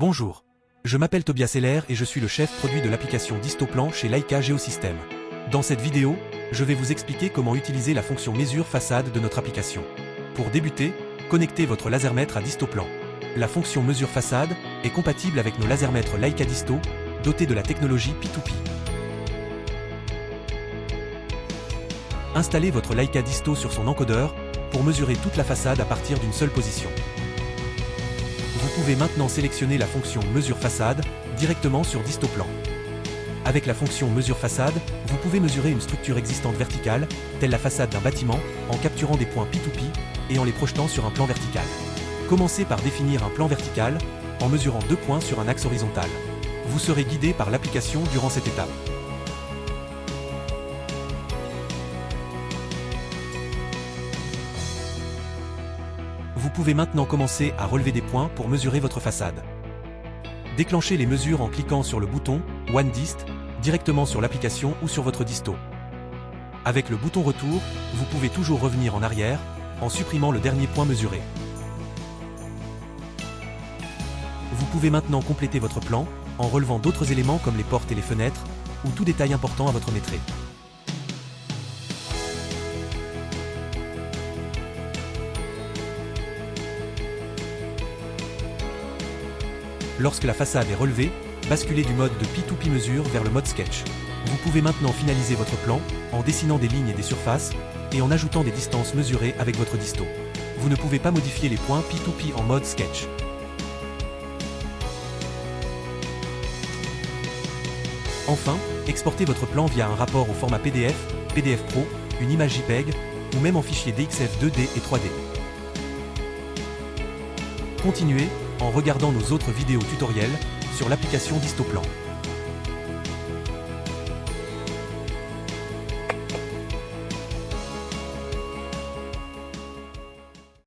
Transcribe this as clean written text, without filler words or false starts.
Bonjour. Je m'appelle Tobias Heller et je suis le chef produit de l'application Distoplan chez Leica Geosystems. Dans cette vidéo, je vais vous expliquer comment utiliser la fonction mesure façade de notre application. Pour débuter, connectez votre lasermètre à Distoplan. La fonction mesure façade est compatible avec nos lasermètres Leica Disto, dotés de la technologie P2P. Installez votre Leica Disto sur son encodeur pour mesurer toute la façade à partir d'une seule position. Vous pouvez maintenant sélectionner la fonction mesure façade directement sur Distoplan. Avec la fonction mesure façade, vous pouvez mesurer une structure existante verticale, telle la façade d'un bâtiment, en capturant des points P2P et en les projetant sur un plan vertical. Commencez par définir un plan vertical en mesurant 2 points sur un axe horizontal. Vous serez guidé par l'application durant cette étape. Vous pouvez maintenant commencer à relever des points pour mesurer votre façade. Déclenchez les mesures en cliquant sur le bouton One Dist directement sur l'application ou sur votre disto. Avec le bouton Retour, vous pouvez toujours revenir en arrière en supprimant le dernier point mesuré. Vous pouvez maintenant compléter votre plan en relevant d'autres éléments comme les portes et les fenêtres ou tout détail important à votre métré. Lorsque la façade est relevée, basculez du mode de P2P mesure vers le mode Sketch. Vous pouvez maintenant finaliser votre plan en dessinant des lignes et des surfaces et en ajoutant des distances mesurées avec votre disto. Vous ne pouvez pas modifier les points P2P en mode Sketch. Enfin, exportez votre plan via un rapport au format PDF, PDF Pro, une image JPEG ou même en fichier DXF 2D et 3D. Continuez en regardant nos autres vidéos tutoriels sur l'application Distoplan.